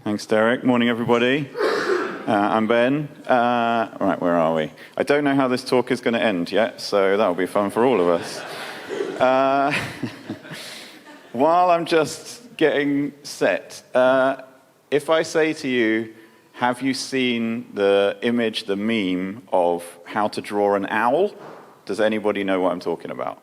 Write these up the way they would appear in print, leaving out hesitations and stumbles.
Thanks, Derek. Morning, everybody. I'm Ben. Right, where are we? I don't know how this talk is going to end yet, so that'll be fun for all of us. While I'm just getting set, if I say to you, have you seen the image, the meme of how to draw an owl? Does anybody know what I'm talking about?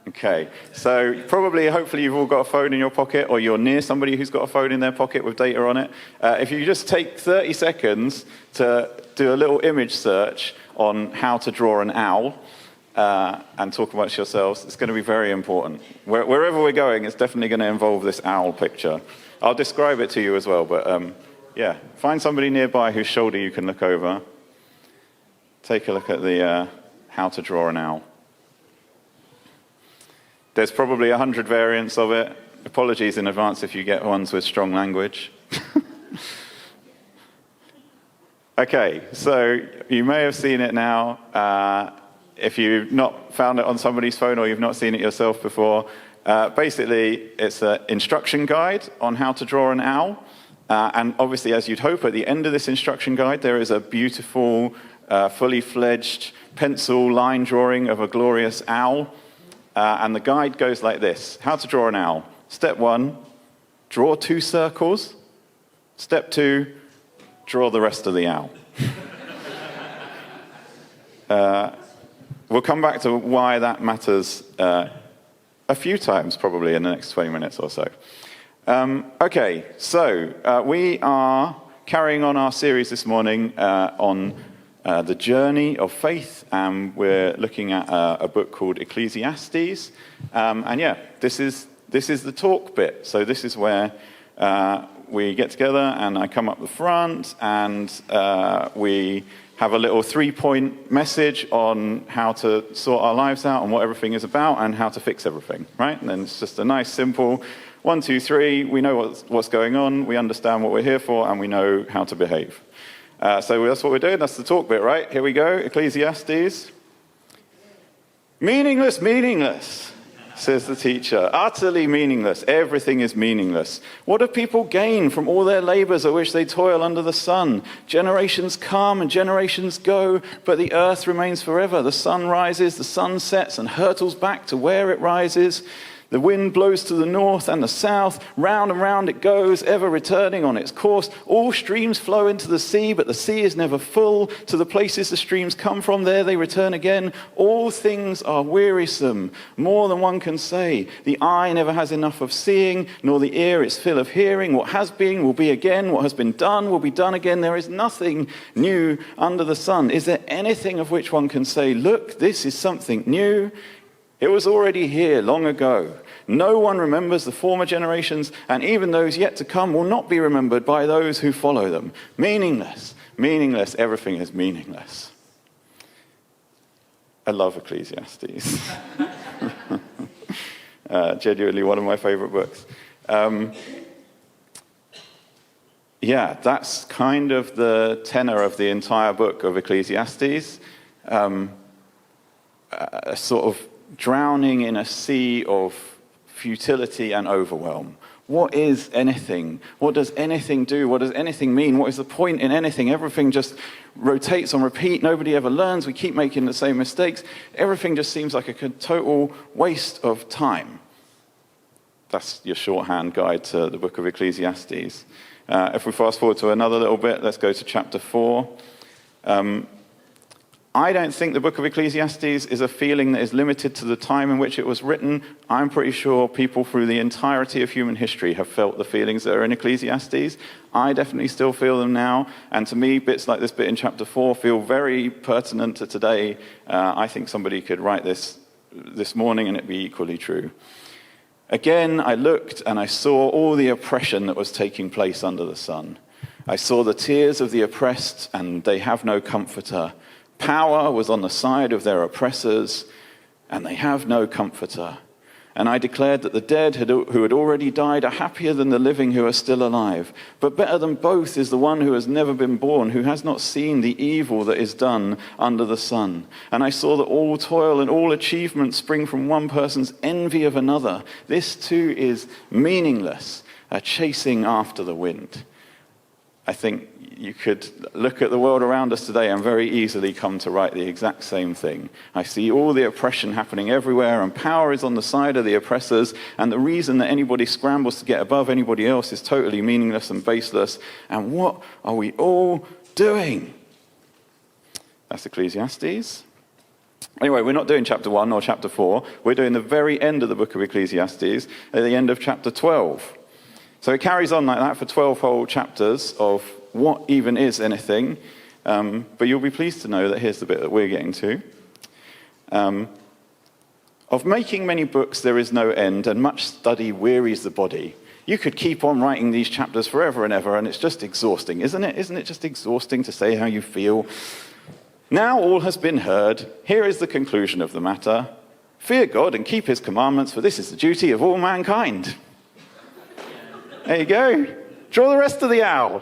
Okay, so hopefully you've all got a phone in your pocket, or you're near somebody who's got a phone in their pocket with data on it. If you just take 30 seconds to do a little image search on how to draw an owl and talk amongst yourselves, it's going to be very important. Wherever we're going, it's definitely going to involve this owl picture. I'll describe it to you as well, but yeah, find somebody nearby whose shoulder you can look over. Take a look at the how to draw an owl. There's probably 100 variants of it. Apologies in advance if you get ones with strong language. Okay, so you may have seen it now. If you've not found it on somebody's phone or you've not seen it yourself before, basically it's an instruction guide on how to draw an owl. And obviously, as you'd hope, at the end of this instruction guide, there is a beautiful, fully fledged pencil line drawing of a glorious owl. And the guide goes like this: how to draw an owl. Step 1, draw 2 circles. Step 2, draw the rest of the owl. We'll come back to why that matters a few times, probably in the next 20 minutes or so. Okay, so we are carrying on our series this morning on the journey of faith, and we're looking at a book called Ecclesiastes. And yeah, this is the talk bit. So this is where we get together and I come up the front and we have a little 3-point message on how to sort our lives out and what everything is about and how to fix everything, right? And then it's just a nice, simple 1, 2, 3. We know what's going on, we understand what we're here for, and we know how to behave. So that's what we're doing. That's the talk bit, right? Here we go. Ecclesiastes. Meaningless, meaningless, says the teacher. Utterly meaningless. Everything is meaningless. What do people gain from all their labors at which they toil under the sun? Generations come and generations go, but the earth remains forever. The sun rises, the sun sets, and hurtles back to where it rises. The wind blows to the north and the south, round and round it goes, ever returning on its course. All streams flow into the sea, but the sea is never full. To the places the streams come from, there they return again. All things are wearisome, more than one can say. The eye never has enough of seeing, nor the ear its fill of hearing. What has been will be again, what has been done will be done again. There is nothing new under the sun. Is there anything of which one can say, look, this is something new? It was already here long ago. No one remembers the former generations, and even those yet to come will not be remembered by those who follow them. Meaningless, meaningless, everything is meaningless. I love Ecclesiastes. Genuinely one of my favorite books. Yeah, that's kind of the tenor of the entire book of Ecclesiastes. A sort of drowning in a sea of futility and overwhelm. What is anything? What does anything do? What does anything mean? What is the point in anything? Everything just rotates on repeat. Nobody ever learns. We keep making the same mistakes. Everything just seems like a total waste of time. That's your shorthand guide to the book of Ecclesiastes. If we fast forward to another little bit, let's go to chapter 4. I don't think the book of Ecclesiastes is a feeling that is limited to the time in which it was written. I'm pretty sure people through the entirety of human history have felt the feelings that are in Ecclesiastes. I definitely still feel them now. And to me, bits like this bit in chapter 4 feel very pertinent to today. I think somebody could write this morning and it'd be equally true. Again, I looked and I saw all the oppression that was taking place under the sun. I saw the tears of the oppressed, and they have no comforter. Power was on the side of their oppressors, and they have no comforter. And I declared that the dead who had already died are happier than the living who are still alive. But better than both is the one who has never been born, who has not seen the evil that is done under the sun. And I saw that all toil and all achievement spring from one person's envy of another. This too is meaningless, a chasing after the wind. I think you could look at the world around us today and very easily come to write the exact same thing. I see all the oppression happening everywhere, and power is on the side of the oppressors, and the reason that anybody scrambles to get above anybody else is totally meaningless and baseless. And what are we all doing? That's Ecclesiastes. Anyway, we're not doing chapter 1 or chapter 4. We're doing the very end of the book of Ecclesiastes, at the end of chapter 12. So it carries on like that for 12 whole chapters of what even is anything. But you'll be pleased to know that here's the bit that we're getting to. Of making many books there is no end, and much study wearies the body. You could keep on writing these chapters forever and ever, and it's just exhausting, isn't it? Isn't it just exhausting to say how you feel? Now all has been heard. Here is the conclusion of the matter. Fear God and keep his commandments, for this is the duty of all mankind. There you go. Draw the rest of the owl.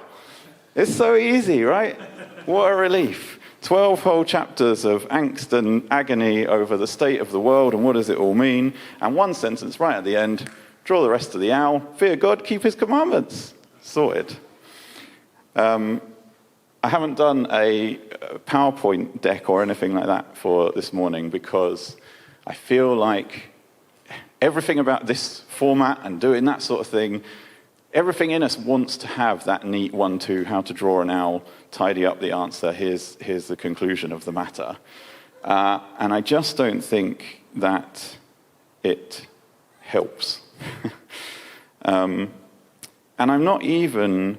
It's so easy, right? What a relief. 12 whole chapters of angst and agony over the state of the world and what does it all mean. And one sentence right at the end, draw the rest of the owl. Fear God, keep his commandments. Sorted. I haven't done a PowerPoint deck or anything like that for this morning because I feel like everything about this format and doing that sort of thing, everything in us wants to have that neat 1-2, how to draw an owl, tidy up the answer, here's the conclusion of the matter. And I just don't think that it helps. And I'm not even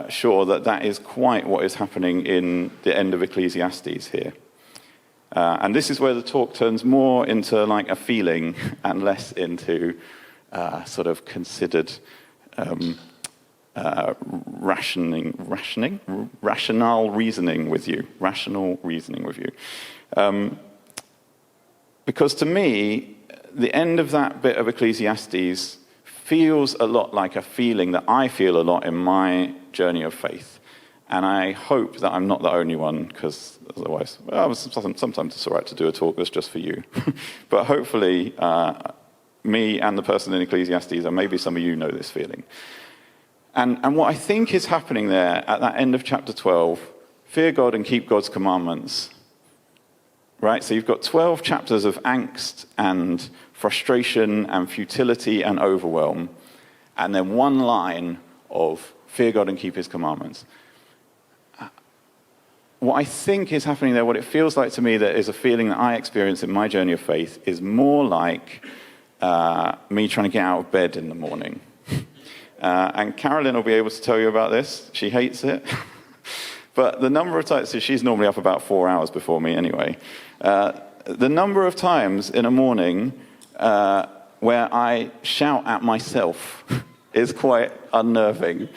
sure that that is quite what is happening in the end of Ecclesiastes here. And this is where the talk turns more into like a feeling and less into sort of considered rational reasoning with you. Because to me, the end of that bit of Ecclesiastes feels a lot like a feeling that I feel a lot in my journey of faith. And I hope that I'm not the only one, because otherwise, well, sometimes it's all right to do a talk that's just for you. But hopefully, me and the person in Ecclesiastes, and maybe some of you know this feeling. And what I think is happening there at that end of chapter 12, fear God and keep God's commandments. Right? So you've got 12 chapters of angst and frustration and futility and overwhelm, and then one line of fear God and keep his commandments. What I think is happening there, what it feels like to me that is a feeling that I experience in my journey of faith, is more like me trying to get out of bed in the morning. And Carolyn will be able to tell you about this. She hates it. But the number of times, so she's normally up about 4 hours before me anyway. The number of times in a morning where I shout at myself is quite unnerving,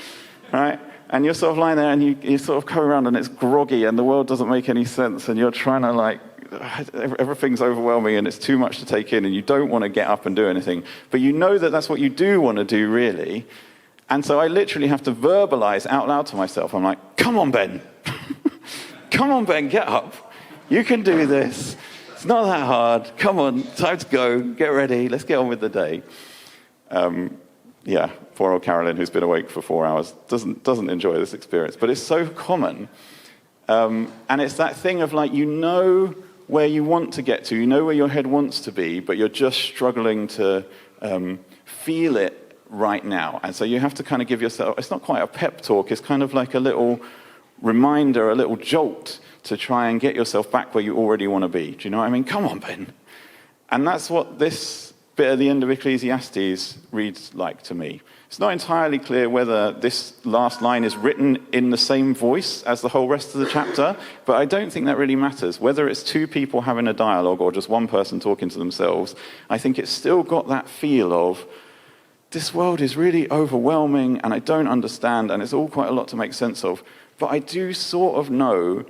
right? And you're sort of lying there and you sort of come around and it's groggy and the world doesn't make any sense and you're trying to like, everything's overwhelming and it's too much to take in and you don't want to get up and do anything. But you know that that's what you do want to do really. And so I literally have to verbalize out loud to myself. I'm like, come on, Ben. Come on, Ben, get up. You can do this. It's not that hard. Come on, time to go. Get ready. Let's get on with the day. Yeah, poor old Carolyn, who's been awake for 4 hours, doesn't enjoy this experience. But it's so common. And it's that thing of like, you know where you want to get to. You know where your head wants to be, but you're just struggling to feel it right now. And so you have to kind of give yourself, it's not quite a pep talk, it's kind of like a little reminder, a little jolt to try and get yourself back where you already want to be. Do you know what I mean? Come on, Ben. And that's what this bit at the end of Ecclesiastes reads like to me. It's not entirely clear whether this last line is written in the same voice as the whole rest of the chapter, but I don't think that really matters. Whether it's two people having a dialogue or just one person talking to themselves, I think it's still got that feel of, this world is really overwhelming and I don't understand and it's all quite a lot to make sense of. But I do sort of know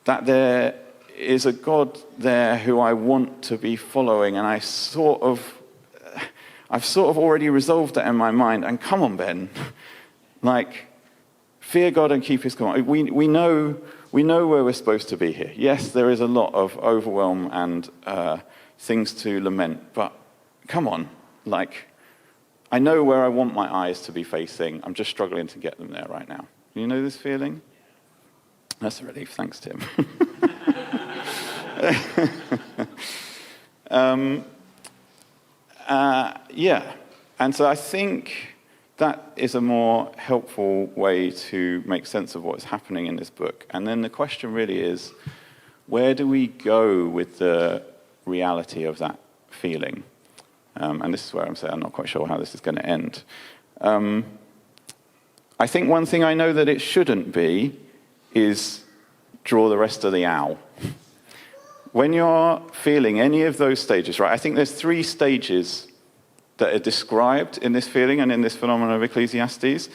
that there is a God there who I want to be following, and I've sort of already resolved that in my mind. And come on, Ben, like, fear God and keep his command. We know where we're supposed to be here. Yes, there is a lot of overwhelm and things to lament, but come on, like, I know where I want my eyes to be facing. I'm just struggling to get them there right now. You know this feeling? That's a relief. Thanks, Tim. Yeah. And so I think that is a more helpful way to make sense of what's happening in this book. And then the question really is, where do we go with the reality of that feeling? And this is where I'm saying I'm not quite sure how this is going to end. I think one thing I know that it shouldn't be is draw the rest of the owl. When you're feeling any of those stages, right, I think there's 3 stages that are described in this feeling and in this phenomenon of Ecclesiastes.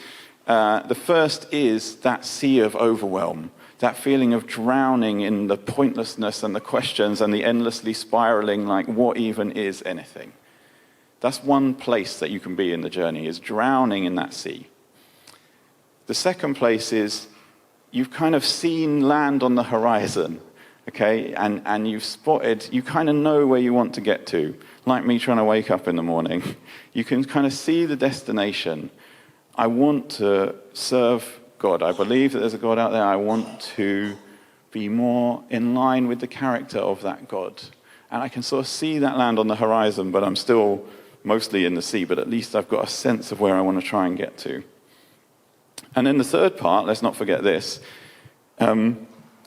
The first is that sea of overwhelm, that feeling of drowning in the pointlessness and the questions and the endlessly spiraling, like, what even is anything? That's one place that you can be in the journey, is drowning in that sea. The second place is you've kind of seen land on the horizon, okay, and you've spotted, you kind of know where you want to get to, like me trying to wake up in the morning. You can kind of see the destination. I want to serve God. I believe that there's a God out there. I want to be more in line with the character of that God. And I can sort of see that land on the horizon, but I'm still mostly in the sea, but at least I've got a sense of where I want to try and get to. And then the third part, let's not forget this,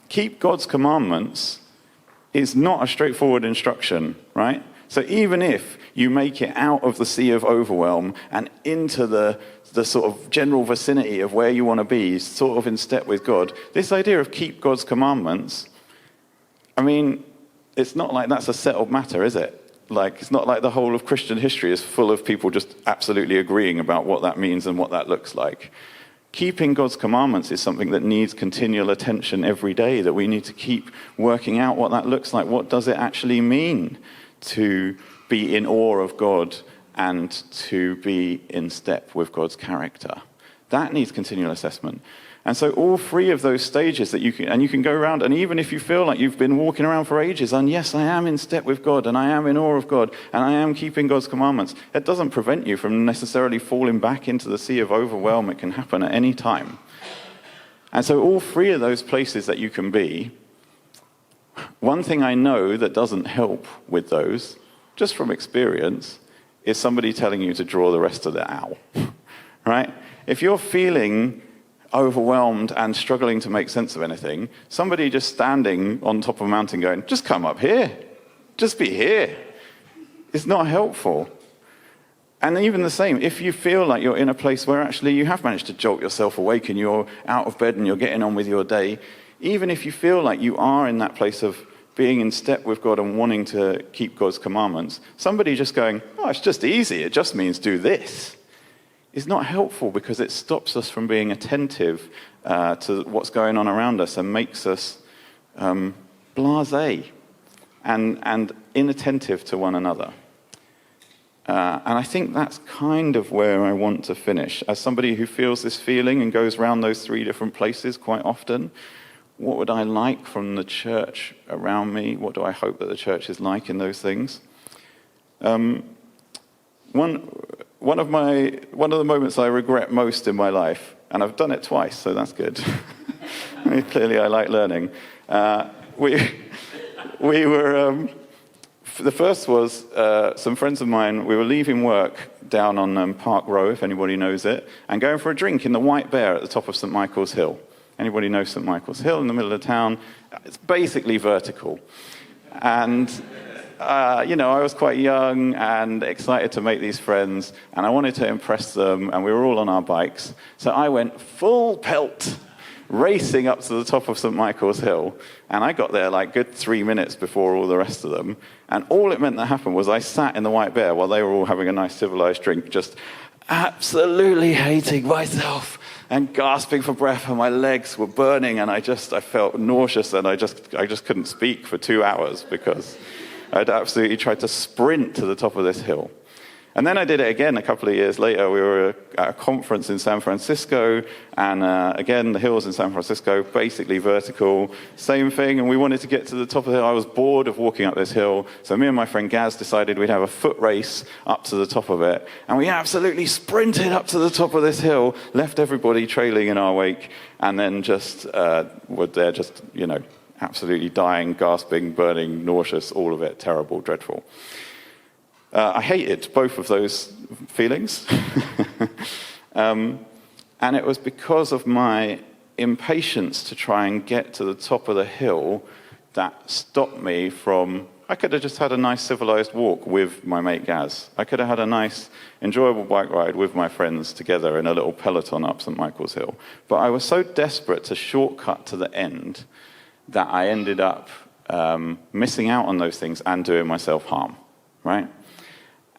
keep God's commandments is not a straightforward instruction, right? So even if you make it out of the sea of overwhelm and into the sort of general vicinity of where you want to be, sort of in step with God, this idea of keep God's commandments, I mean, it's not like that's a settled matter, is it? Like, it's not like the whole of Christian history is full of people just absolutely agreeing about what that means and what that looks like. Keeping God's commandments is something that needs continual attention every day, that we need to keep working out what that looks like. What does it actually mean to be in awe of God and to be in step with God's character? That needs continual assessment. And so all 3 of those stages that you can go around, and even if you feel like you've been walking around for ages, and yes, I am in step with God, and I am in awe of God, and I am keeping God's commandments, it doesn't prevent you from necessarily falling back into the sea of overwhelm. It can happen at any time. And so all 3 of those places that you can be, one thing I know that doesn't help with those, just from experience, is somebody telling you to draw the rest of the owl, right? If you're feeling overwhelmed and struggling to make sense of anything, somebody just standing on top of a mountain going, just come up here, just be here, is not helpful. And even the same, if you feel like you're in a place where actually you have managed to jolt yourself awake and you're out of bed and you're getting on with your day, even if you feel like you are in that place of being in step with God and wanting to keep God's commandments, somebody just going, oh, it's just easy, it just means do this, is not helpful, because it stops us from being attentive to what's going on around us and makes us blasé and inattentive to one another. And I think that's kind of where I want to finish. As somebody who feels this feeling and goes around those 3 different places quite often, what would I like from the church around me? What do I hope that the church is like in those things? One of the moments I regret most in my life, and I've done it twice, so that's good. Clearly, I like learning. We were. The first was some friends of mine. We were leaving work down on Park Row, if anybody knows it, and going for a drink in the White Bear at the top of St. Michael's Hill. Anybody know St. Michael's Hill in the middle of town? It's basically vertical, and. I was quite young and excited to make these friends, and I wanted to impress them, and we were all on our bikes. So I went full pelt, racing up to the top of St. Michael's Hill, and I got there like good 3 minutes before all the rest of them. And all it meant that happened was I sat in the White Bear while they were all having a nice civilized drink, just absolutely hating myself and gasping for breath, and my legs were burning, and I felt nauseous, and I just couldn't speak for 2 hours because I'd absolutely tried to sprint to the top of this hill. And then I did it again a couple of years later. We were at a conference in San Francisco, and again, the hills in San Francisco, basically vertical, same thing, and we wanted to get to the top of the hill. I was bored of walking up this hill, so me and my friend Gaz decided we'd have a foot race up to the top of it, and we absolutely sprinted up to the top of this hill, left everybody trailing in our wake, and then just were there just, absolutely dying, gasping, burning, nauseous, all of it, terrible, dreadful. I hated both of those feelings. And it was because of my impatience to try and get to the top of the hill that stopped me from... I could have just had a nice civilized walk with my mate Gaz. I could have had a nice, enjoyable bike ride with my friends together in a little peloton up St. Michael's Hill. But I was so desperate to shortcut to the end that I ended up missing out on those things and doing myself harm, right?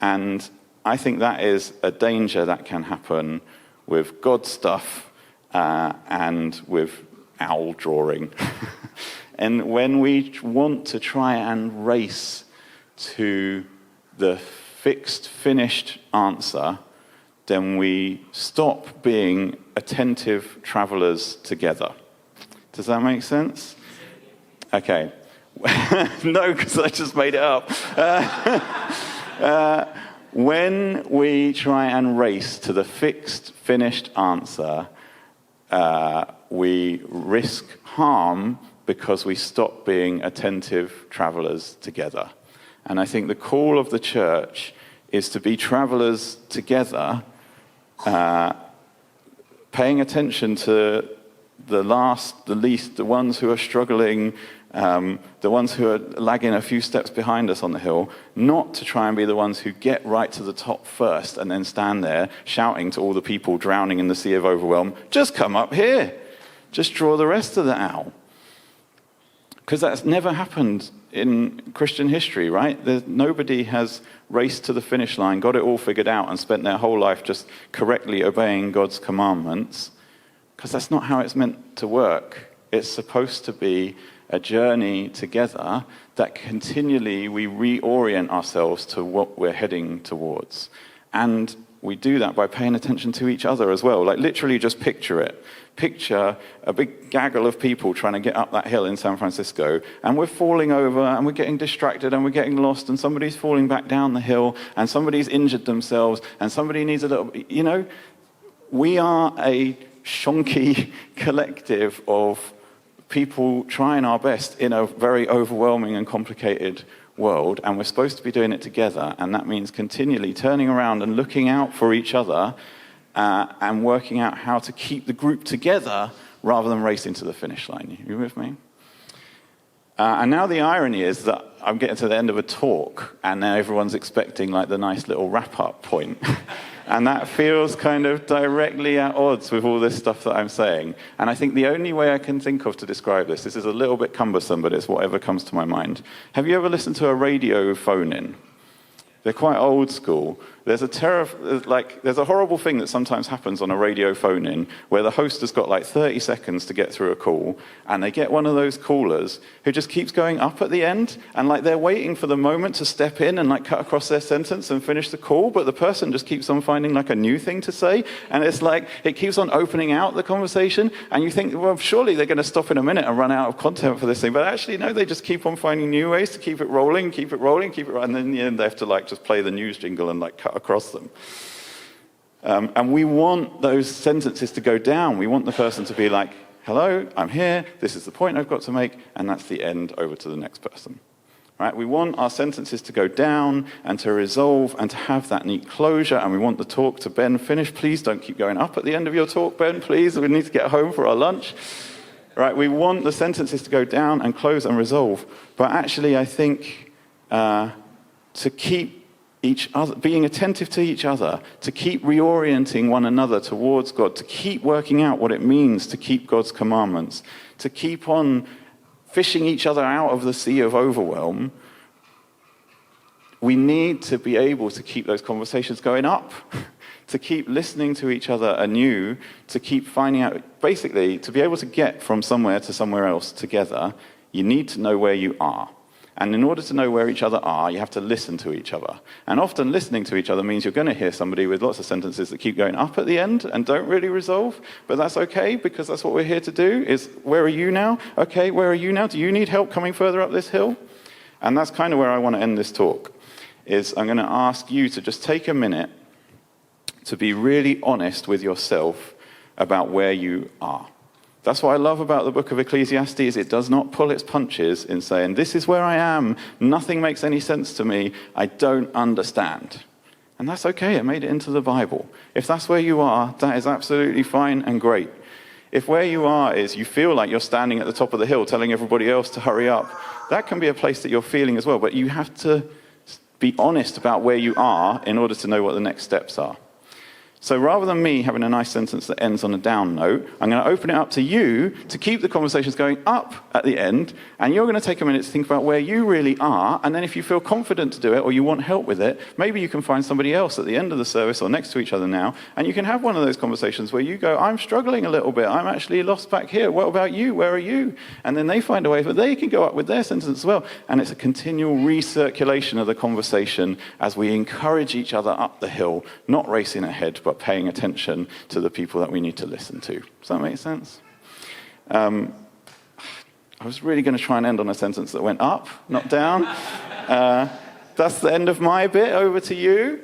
And I think that is a danger that can happen with God stuff and with owl drawing. And when we want to try and race to the fixed, finished answer, then we stop being attentive travelers together. Does that make sense? Okay. No, because I just made it up. When we try and race to the fixed, finished answer, we risk harm because we stop being attentive travelers together. And I think the call of the church is to be travelers together, paying attention to the last, the least, the ones who are struggling, the ones who are lagging a few steps behind us on the hill, not to try and be the ones who get right to the top first and then stand there shouting to all the people drowning in the sea of overwhelm, just come up here, just draw the rest of the owl. Because that's never happened in Christian history, right? Nobody has raced to the finish line, got it all figured out, and spent their whole life just correctly obeying God's commandments, because that's not how it's meant to work. It's supposed to be a journey together that continually we reorient ourselves to what we're heading towards. And we do that by paying attention to each other as well. Like literally just picture it. Picture a big gaggle of people trying to get up that hill in San Francisco, and we're falling over and we're getting distracted and we're getting lost, and somebody's falling back down the hill and somebody's injured themselves and somebody needs a little, we are a shonky collective of people trying our best in a very overwhelming and complicated world, and we're supposed to be doing it together, and that means continually turning around and looking out for each other and working out how to keep the group together rather than racing to the finish line. You with me? And now the irony is that I'm getting to the end of a talk, and now everyone's expecting like the nice little wrap-up point. And that feels kind of directly at odds with all this stuff that I'm saying. And I think the only way I can think of to describe this is a little bit cumbersome, but it's whatever comes to my mind. Have you ever listened to a radio phone-in? They're quite old school. There's a horrible thing that sometimes happens on a radio phone-in where the host has got like 30 seconds to get through a call, and they get one of those callers who just keeps going up at the end, and like they're waiting for the moment to step in and like cut across their sentence and finish the call, but the person just keeps on finding like a new thing to say, and it's like it keeps on opening out the conversation, and you think, well, surely they're going to stop in a minute and run out of content for this thing, but actually no, they just keep on finding new ways to keep it rolling, and then in the end they have to like just play the news jingle and like cut across them. And we want those sentences to go down. We want the person to be like, hello, I'm here, this is the point I've got to make, and that's the end, over to the next person. Right? We want our sentences to go down and to resolve and to have that neat closure, and we want the talk to, Ben, finish. Please don't keep going up at the end of your talk, Ben, please. We need to get home for our lunch. Right? We want the sentences to go down and close and resolve. But actually, I think to keep each other, being attentive to each other, to keep reorienting one another towards God, to keep working out what it means to keep God's commandments, to keep on fishing each other out of the sea of overwhelm, we need to be able to keep those conversations going up, to keep listening to each other anew, to keep finding out, basically, to be able to get from somewhere to somewhere else together, you need to know where you are. And in order to know where each other are, you have to listen to each other. And often listening to each other means you're going to hear somebody with lots of sentences that keep going up at the end and don't really resolve. But that's okay, because that's what we're here to do, is where are you now? Okay, where are you now? Do you need help coming further up this hill? And that's kind of where I want to end this talk, is I'm going to ask you to just take a minute to be really honest with yourself about where you are. That's what I love about the book of Ecclesiastes. It does not pull its punches in saying, this is where I am, nothing makes any sense to me, I don't understand. And that's okay, it made it into the Bible. If that's where you are, that is absolutely fine and great. If where you are is you feel like you're standing at the top of the hill telling everybody else to hurry up, that can be a place that you're feeling as well. But you have to be honest about where you are in order to know what the next steps are. So rather than me having a nice sentence that ends on a down note, I'm going to open it up to you to keep the conversations going up at the end, and you're going to take a minute to think about where you really are, and then if you feel confident to do it or you want help with it, maybe you can find somebody else at the end of the service or next to each other now, and you can have one of those conversations where you go, I'm struggling a little bit, I'm actually lost back here, what about you, where are you? And then they find a way that they can go up with their sentence as well, and it's a continual recirculation of the conversation as we encourage each other up the hill, not racing ahead, but paying attention to the people that we need to listen to. Does that make sense? I was really going to try and end on a sentence that went up, not down. That's the end of my bit. Over to you.